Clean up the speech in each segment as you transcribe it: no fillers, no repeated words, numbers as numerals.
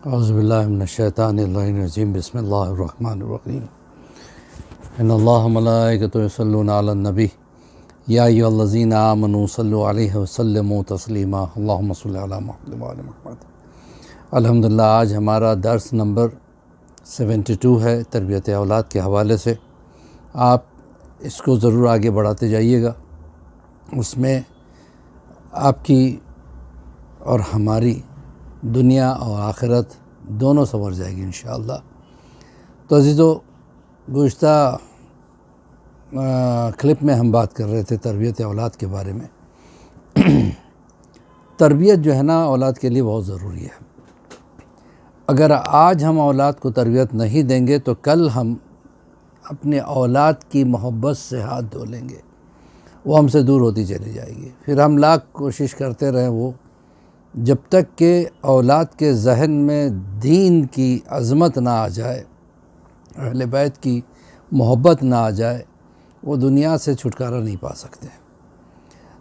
اعوذ باللہ من الشیطان الرجیم بسم اللہ الرحمن الرحیم ان اللہ ملائکۃ یصلون علی النبی یا ایھا الذین آمنوا صلوا علیہ وسلموا تسلیما اللہم صل علی محمد وعلی محمد۔ الحمدللہ آج ہمارا درس نمبر 72 ہے تربیت اولاد کے حوالے سے۔ آپ اس کو ضرور آگے بڑھاتے جائیے گا، اس میں آپ کی اور ہماری دنیا اور آخرت دونوں سنور جائے گی انشاءاللہ۔ تو عزیزو، گزشتہ کلپ میں ہم بات کر رہے تھے تربیت اولاد کے بارے میں۔ تربیت جو ہے نا اولاد کے لیے بہت ضروری ہے۔ اگر آج ہم اولاد کو تربیت نہیں دیں گے تو کل ہم اپنے اولاد کی محبت سے ہاتھ دھو لیں گے، وہ ہم سے دور ہوتی چلی جائے گی۔ پھر ہم لاکھ کوشش کرتے رہیں، وہ جب تک کہ اولاد کے ذہن میں دین کی عظمت نہ آ جائے، اہل بیت کی محبت نہ آ جائے، وہ دنیا سے چھٹکارا نہیں پا سکتے۔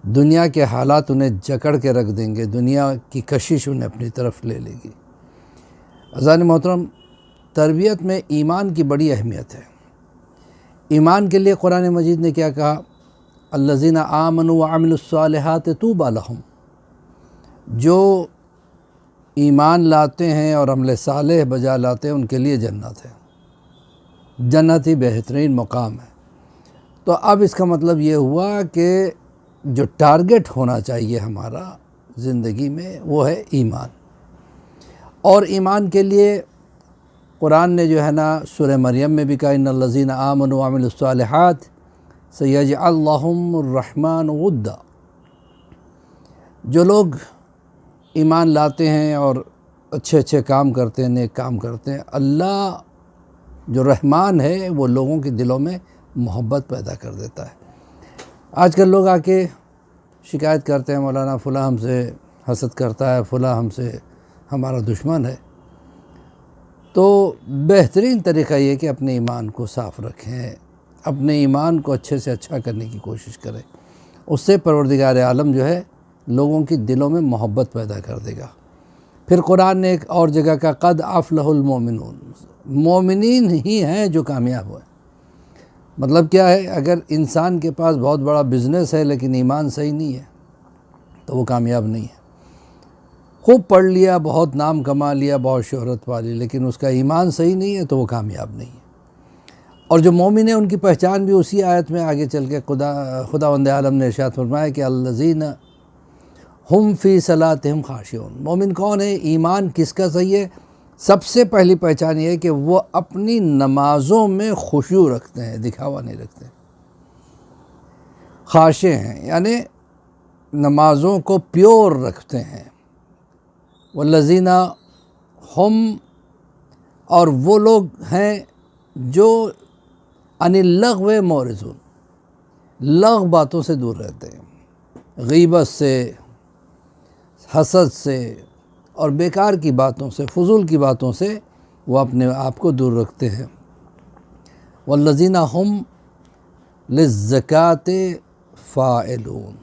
دنیا کے حالات انہیں جکڑ کے رکھ دیں گے، دنیا کی کشش انہیں اپنی طرف لے لے گی۔ عزیزان محترم، تربیت میں ایمان کی بڑی اہمیت ہے۔ ایمان کے لیے قرآن مجید نے کیا کہا؟ الذین آمنوا وعملوا الصالحات طوبی لہم، جو ایمان لاتے ہیں اور عمل صالح بجا لاتے ہیں ان کے لیے جنت ہے، جنت ہی بہترین مقام ہے۔ تو اب اس کا مطلب یہ ہوا کہ جو ٹارگٹ ہونا چاہیے ہمارا زندگی میں وہ ہے ایمان، اور ایمان کے لیے قرآن نے جو ہے نا سورہ مریم میں بھی کہا ان الذین آمنوا وعملوا الصالحات سیجعل لہم الرحمن ودا، جو لوگ ایمان لاتے ہیں اور اچھے اچھے کام کرتے ہیں، نیک کام کرتے ہیں، اللہ جو رحمان ہے وہ لوگوں کے دلوں میں محبت پیدا کر دیتا ہے۔ آج کل لوگ آ کے شکایت کرتے ہیں، مولانا فلاں ہم سے حسد کرتا ہے، فلاں ہم سے ہمارا دشمن ہے۔ تو بہترین طریقہ یہ کہ اپنے ایمان کو صاف رکھیں، اپنے ایمان کو اچھے سے اچھا کرنے کی کوشش کریں، اس سے پروردگار عالم جو ہے لوگوں کی دلوں میں محبت پیدا کر دے گا۔ پھر قرآن نے ایک اور جگہ کا قد افلح المومنون، مومنین ہی ہیں جو کامیاب ہوئے۔ مطلب کیا ہے؟ اگر انسان کے پاس بہت بڑا بزنس ہے لیکن ایمان صحیح نہیں ہے تو وہ کامیاب نہیں ہے۔ خوب پڑھ لیا، بہت نام کما لیا، بہت شہرت پا لی، لیکن اس کا ایمان صحیح نہیں ہے تو وہ کامیاب نہیں ہے۔ اور جو مومن ہیں ان کی پہچان بھی اسی آیت میں آگے چل کے خداوند عالم نے ارشاد فرمایا کہ الذین ہم فی صلاتہم خاشعون۔ مومن کون ہے؟ ایمان کس کا صحیح ہے؟ سب سے پہلی پہچان یہ ہے کہ وہ اپنی نمازوں میں خشوع رکھتے ہیں، دکھاوا نہیں رکھتے، خاشع ہیں، یعنی نمازوں کو پیور رکھتے ہیں۔ والذین ہم، اور وہ لوگ ہیں جو عن اللغو معرضون، لغو باتوں سے دور رہتے ہیں، غیبت سے، حسد سے اور بیکار کی باتوں سے، فضول کی باتوں سے وہ اپنے آپ کو دور رکھتے ہیں۔ والذین ہم للزکوٰۃ فاعلون،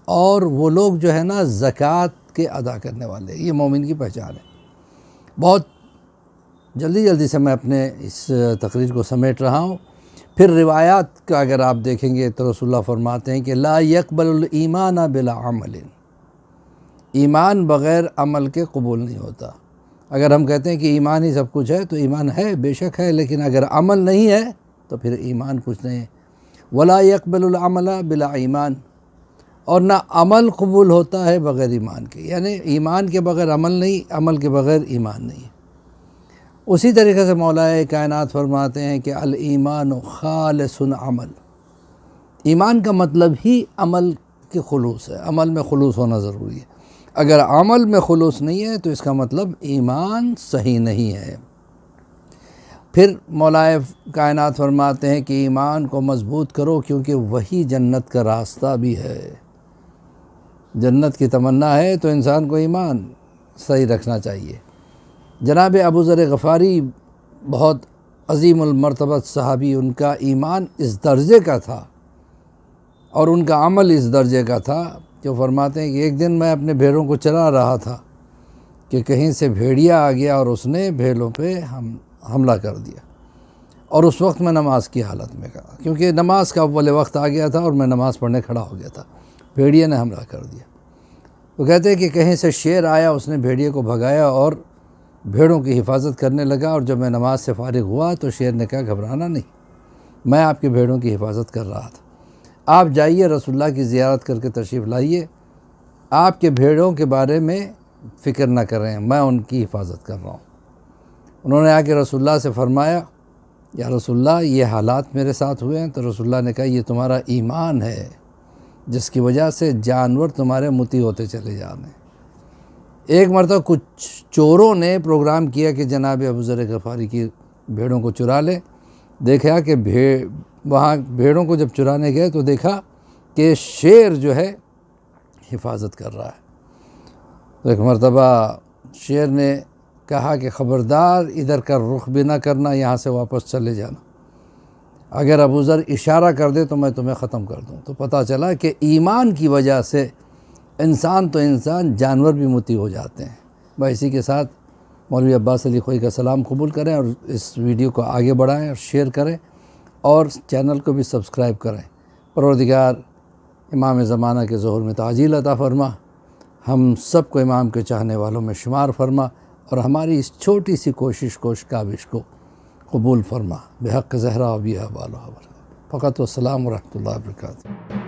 اور وہ لوگ جو ہے نا زکوٰۃ کے ادا کرنے والے، یہ مومن کی پہچان ہے۔ بہت جلدی سے میں اپنے اس تقریر کو سمیٹ رہا ہوں۔ پھر روایات کا اگر آپ دیکھیں گے تو رسول اللہ فرماتے ہیں کہ لا یقبل الایمان بلا عمل، ایمان بغیر عمل کے قبول نہیں ہوتا۔ اگر ہم کہتے ہیں کہ ایمان ہی سب کچھ ہے تو ایمان ہے، بے شک ہے، لیکن اگر عمل نہیں ہے تو پھر ایمان کچھ نہیں ہے۔ ولا یقبل العمل بلا ایمان، اور نہ عمل قبول ہوتا ہے بغیر ایمان کے، یعنی ایمان کے بغیر عمل نہیں، عمل کے بغیر ایمان نہیں۔ اسی طریقے سے مولا کائنات فرماتے ہیں کہ الایمان خالص عمل، ایمان کا مطلب ہی عمل کے خلوص ہے، عمل میں خلوص ہونا ضروری ہے۔ اگر عمل میں خلوص نہیں ہے تو اس کا مطلب ایمان صحیح نہیں ہے۔ پھر مولا کائنات فرماتے ہیں کہ ایمان کو مضبوط کرو کیونکہ وہی جنت کا راستہ بھی ہے۔ جنت کی تمنا ہے تو انسان کو ایمان صحیح رکھنا چاہیے۔ جناب ابو ذر غفاری بہت عظیم المرتبت صحابی، ان کا ایمان اس درجے کا تھا اور ان کا عمل اس درجے کا تھا جو فرماتے ہیں کہ ایک دن میں اپنے بھیڑوں کو چرا رہا تھا کہ کہیں سے بھیڑیا آ گیا اور اس نے بھیڑوں پہ حملہ کر دیا، اور اس وقت میں نماز کی حالت میں کہا، کیونکہ نماز کا اول وقت آ گیا تھا اور میں نماز پڑھنے کھڑا ہو گیا تھا، بھیڑیے نے حملہ کر دیا۔ تو کہتے ہیں کہ کہیں سے شیر آیا، اس نے بھیڑیے کو بھگایا اور بھیڑوں کی حفاظت کرنے لگا، اور جب میں نماز سے فارغ ہوا تو شیر نے کہا گھبرانا نہیں، میں آپ کے بھیڑوں کی حفاظت کر رہا تھا، آپ جائیے رسول اللہ کی زیارت کر کے تشریف لائیے، آپ کے بھیڑوں کے بارے میں فکر نہ کریں، میں ان کی حفاظت کر رہا ہوں۔ انہوں نے آ کے رسول اللہ سے فرمایا یا رسول اللہ یہ حالات میرے ساتھ ہوئے ہیں، تو رسول اللہ نے کہا یہ تمہارا ایمان ہے جس کی وجہ سے جانور تمہارے مطیع ہوتے چلے جانے۔ ایک مرتبہ کچھ چوروں نے پروگرام کیا کہ جناب ابو ذر غفاری کی بھیڑوں کو چرا لے، دیکھا کہ وہاں بھیڑوں کو جب چرانے گئے تو دیکھا کہ شیر جو ہے حفاظت کر رہا ہے۔ تو ایک مرتبہ شیر نے کہا کہ خبردار ادھر کا رخ بھی نہ کرنا، یہاں سے واپس چلے جانا، اگر ابو ذر اشارہ کر دے تو میں تمہیں ختم کر دوں۔ تو پتہ چلا کہ ایمان کی وجہ سے انسان تو انسان، جانور بھی مطیع ہو جاتے ہیں۔ بھائی اسی کے ساتھ مولوی عباس علی خوئی کا سلام قبول کریں اور اس ویڈیو کو آگے بڑھائیں اور شیئر کریں اور چینل کو بھی سبسکرائب کریں۔ پروردگار امام زمانہ کے ظہور میں تعجیل عطا فرما، ہم سب کو امام کے چاہنے والوں میں شمار فرما، اور ہماری اس چھوٹی سی کاوش کو قبول فرما، بحق زہرا و بیہا بالہ فقط والسلام ورحمۃ اللہ وبرکاتہ۔